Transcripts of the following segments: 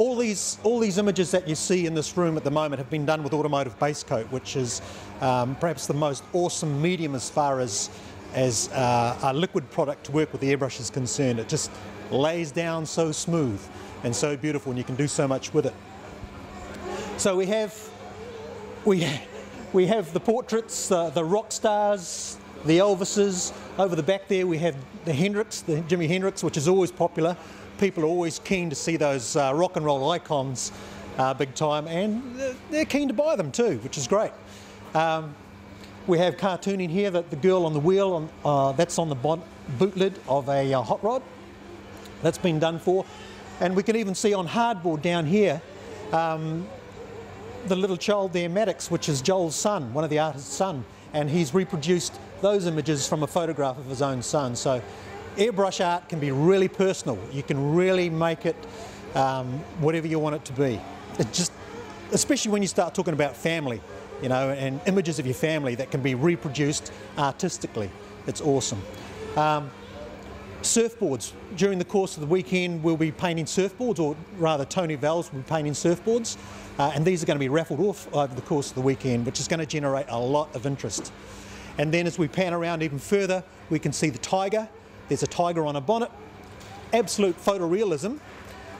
all these images that you see in this room at the moment have been done with automotive base coat, which is perhaps the most awesome medium as far as a liquid product to work with the airbrush is concerned. It just lays down so smooth and so beautiful, and you can do so much with it. So we have the portraits, the rock stars, the Elvises. Over the back there we have the Hendrix, the Jimi Hendrix, which is always popular. People are always keen to see those rock and roll icons big time, and they're keen to buy them too, which is great. We have cartooning here, that the girl on the wheel, that's on the boot lid of a hot rod. That's been done for. And we can even see on hardboard down here the little child there, Maddox, which is Joel's son, one of the artist's son, and he's reproduced those images from a photograph of his own son. So airbrush art can be really personal. You can really make it whatever you want it to be. It just, especially when you start talking about family, you know, and images of your family that can be reproduced artistically. It's awesome. Surfboards. During the course of the weekend we'll be painting surfboards, or rather Tony Valls will be painting surfboards, and these are going to be raffled off over the course of the weekend, which is going to generate a lot of interest. And then as we pan around even further, we can see the tiger. There's a tiger on a bonnet. Absolute photorealism,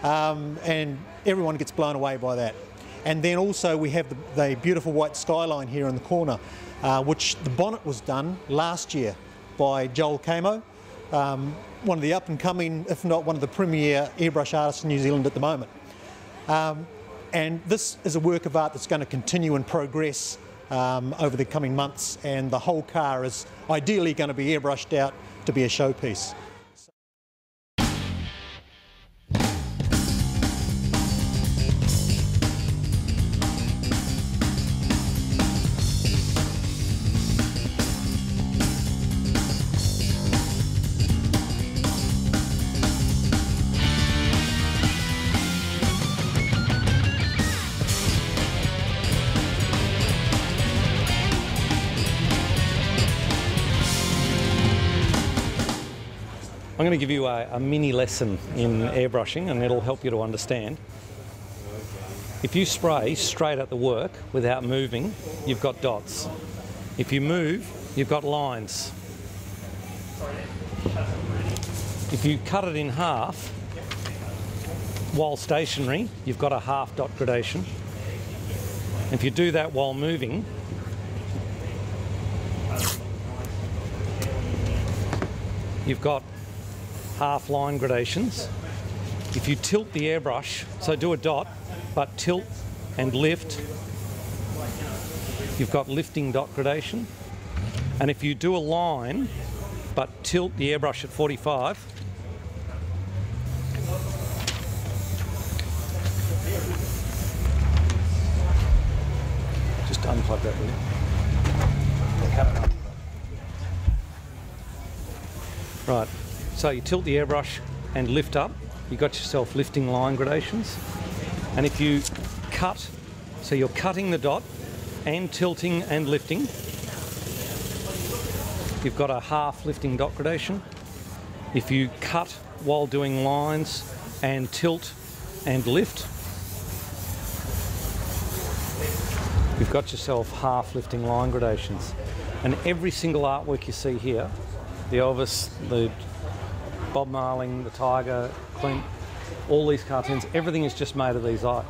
and everyone gets blown away by that. And then also we have the beautiful white skyline here in the corner, which the bonnet was done last year by Joel Camo, one of the up-and-coming, if not one of the premier airbrush artists in New Zealand at the moment. And this is a work of art that's going to continue and progress over the coming months, and the whole car is ideally going to be airbrushed out to be a showpiece. I'm going to give you a mini lesson in airbrushing, and it'll help you to understand. If you spray straight at the work without moving, you've got dots. If you move, you've got lines. If you cut it in half while stationary, you've got a half dot gradation. If you do that while moving, you've got half line gradations. If you tilt the airbrush, so do a dot, but tilt and lift, you've got lifting dot gradation. And if you do a line, but tilt the airbrush at 45, just unplug that, will you? Right. So you tilt the airbrush and lift up, you got yourself lifting line gradations. And if you cut, so you're cutting the dot and tilting and lifting, you've got a half lifting dot gradation. If you cut while doing lines and tilt and lift, you've got yourself half lifting line gradations. And every single artwork you see here, the Elvis, the Bob Marling, the Tiger, Clint, all these cartoons, everything is just made of these 8.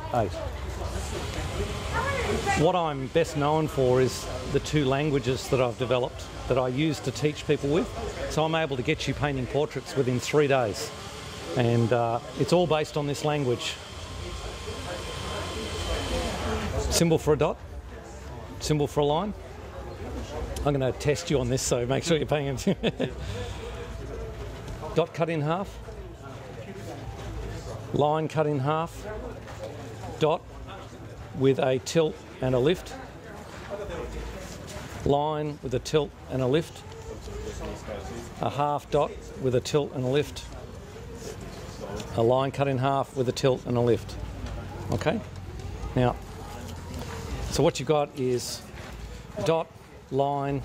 What I'm best known for is the 2 languages that I've developed that I use to teach people with. So I'm able to get you painting portraits within 3 days. And it's all based on this language. Symbol for a dot, symbol for a line. I'm going to test you on this, so make sure you're paying attention. Dot cut in half, line cut in half, dot with a tilt and a lift, line with a tilt and a lift, a half dot with a tilt and a lift, a line cut in half with a tilt and a lift. Okay? Now, so what you've got is dot, line,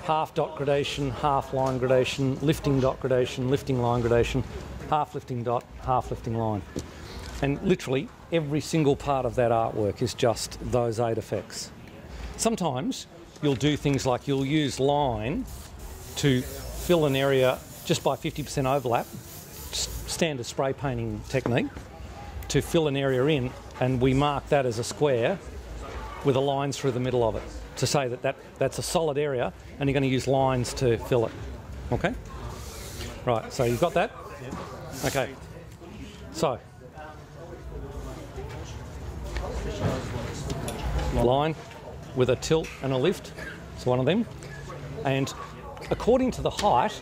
half dot gradation, half line gradation, lifting dot gradation, lifting line gradation, half lifting dot, half lifting line. And literally every single part of that artwork is just those 8 effects. Sometimes you'll do things like you'll use line to fill an area just by 50% overlap, standard spray painting technique, to fill an area in, and we mark that as a square with a line through the middle of it to say that, that's a solid area and you're going to use lines to fill it. Okay? Right, so you've got that? Okay. So, line with a tilt and a lift, it's one of them. And according to the height,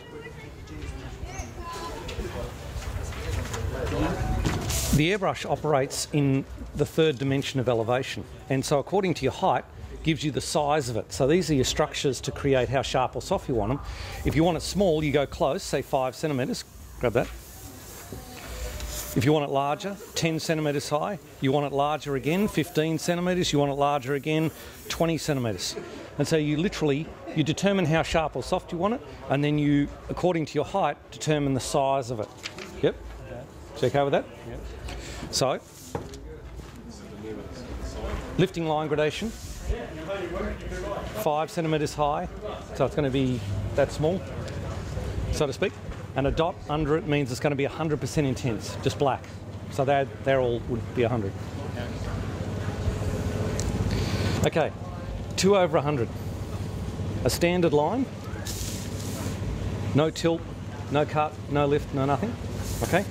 the airbrush operates in the 3rd dimension of elevation. And so according to your height, gives you the size of it. So these are your structures to create how sharp or soft you want them. If you want it small, you go close, say 5 centimetres, grab that. If you want it larger, 10 centimetres high. You want it larger again, 15 centimetres. You want it larger again, 20 centimetres. And so you literally, you determine how sharp or soft you want it, and then you, according to your height, determine the size of it. Yep. Is you okay with that? Yep. So, lifting line gradation, 5 centimetres high, so it's going to be that small, so to speak. And a dot under it means it's going to be 100% intense, just black. So they're all would be 100. Okay, 2 over 100. A standard line, no tilt, no cut, no lift, no nothing. Okay.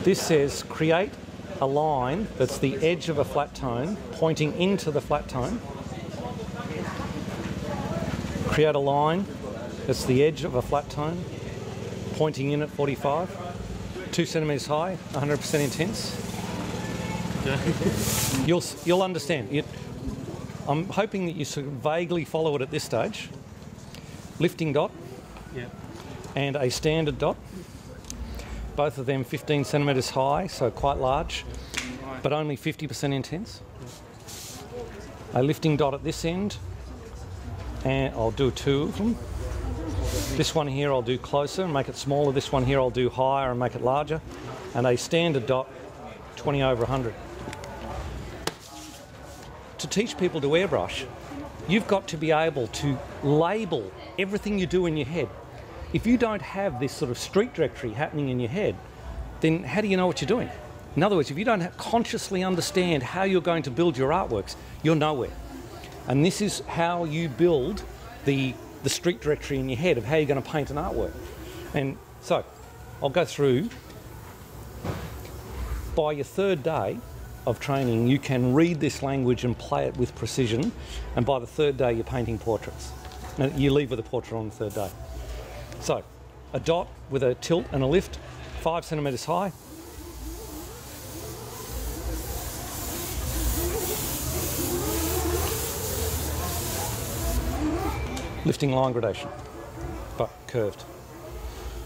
This says create a line that's the edge of a flat tone pointing into the flat tone. Create a line that's the edge of a flat tone pointing in at 45. 2 centimetres high, 100% intense. You'll understand. I'm hoping that you sort of vaguely follow it at this stage. Lifting dot and a standard dot. Both of them 15 centimetres high, so quite large, but only 50% intense. A lifting dot at this end, and I'll do 2 of them. This one here I'll do closer and make it smaller. This one here I'll do higher and make it larger. And a standard dot, 20 over 100. To teach people to airbrush, you've got to be able to label everything you do in your head. If you don't have this sort of street directory happening in your head, then how do you know what you're doing? In other words, if you don't consciously understand how you're going to build your artworks, you're nowhere. And this is how you build the street directory in your head of how you're going to paint an artwork. And so, I'll go through. By your 3rd day of training, you can read this language and play it with precision, and by the 3rd day, you're painting portraits. Now, you leave with a portrait on the 3rd day. So, a dot with a tilt and a lift, 5 centimetres high. Lifting line gradation, but curved.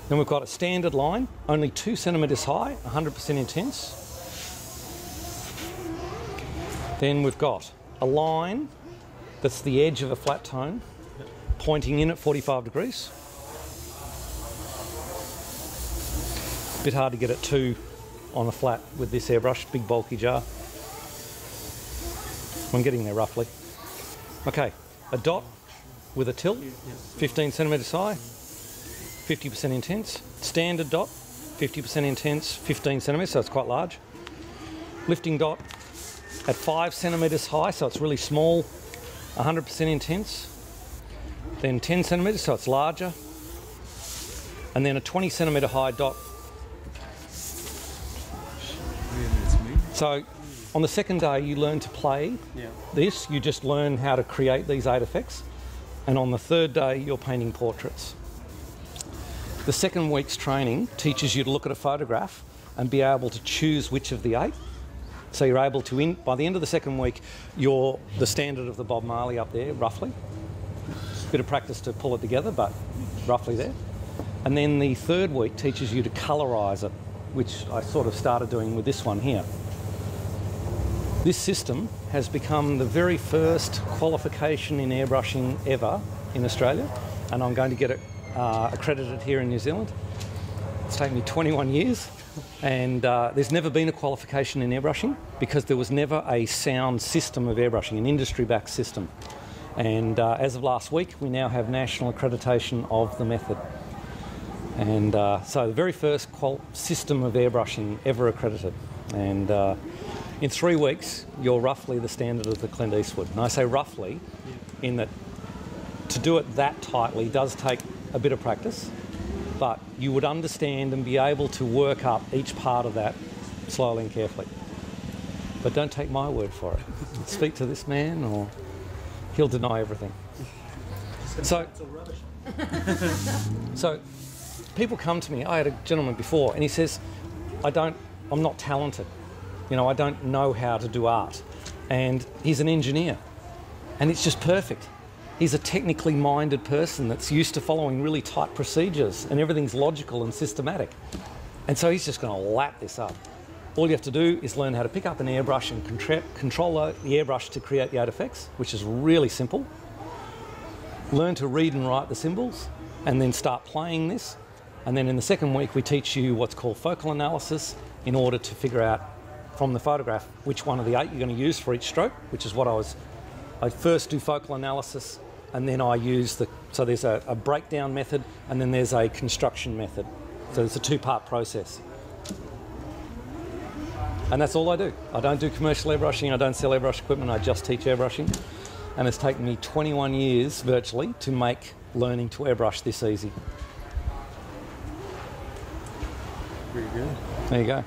Then we've got a standard line, only 2 centimetres high, 100% intense. Then we've got a line that's the edge of a flat tone, pointing in at 45 degrees. A bit hard to get at 2 on a flat with this airbrush, big bulky jar. I'm getting there roughly. Okay, a dot with a tilt, 15 centimetres high, 50% intense. Standard dot, 50% intense, 15 centimetres, so it's quite large. Lifting dot at 5 centimetres high, so it's really small, 100% intense. Then 10 centimetres, so it's larger. And then a 20 centimetre high dot. So on the 2nd day, you learn to play this. You just learn how to create these 8 effects. And on the 3rd day, you're painting portraits. The 2nd week's training teaches you to look at a photograph and be able to choose which of the 8. So you're able to, by the end of the 2nd week, you're the standard of the Bob Marley up there, roughly. Bit of practice to pull it together, but roughly there. And then the 3rd week teaches you to colorise it, which I sort of started doing with this one here. This system has become the very first qualification in airbrushing ever in Australia, and I'm going to get it accredited here in New Zealand. It's taken me 21 years. And there's never been a qualification in airbrushing because there was never a sound system of airbrushing, an industry-backed system. And as of last week, we now have national accreditation of the method. And so the very first system of airbrushing ever accredited. And in 3 weeks, you're roughly the standard of the Clint Eastwood. And I say roughly in that to do it that tightly does take a bit of practice, but you would understand and be able to work up each part of that slowly and carefully. But don't take my word for it. Speak to this man or he'll deny everything. So people come to me. I had a gentleman before and he says, I'm not talented. You know, I don't know how to do art. And he's an engineer and it's just perfect. He's a technically minded person that's used to following really tight procedures and everything's logical and systematic. And so he's just going to lap this up. All you have to do is learn how to pick up an airbrush and control the airbrush to create the artifacts, which is really simple. Learn to read and write the symbols and then start playing this. And then in the second week, we teach you what's called focal analysis in order to figure out from the photograph which one of the 8 you're going to use for each stroke, which is what I first do focal analysis. And then I use so there's a breakdown method and then there's a construction method. So it's a 2-part process. And that's all I do. I don't do commercial airbrushing, I don't sell airbrush equipment, I just teach airbrushing. And it's taken me 21 years virtually to make learning to airbrush this easy. Pretty good. There you go.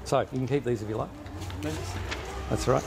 So you can keep these if you like. Thanks. That's all right.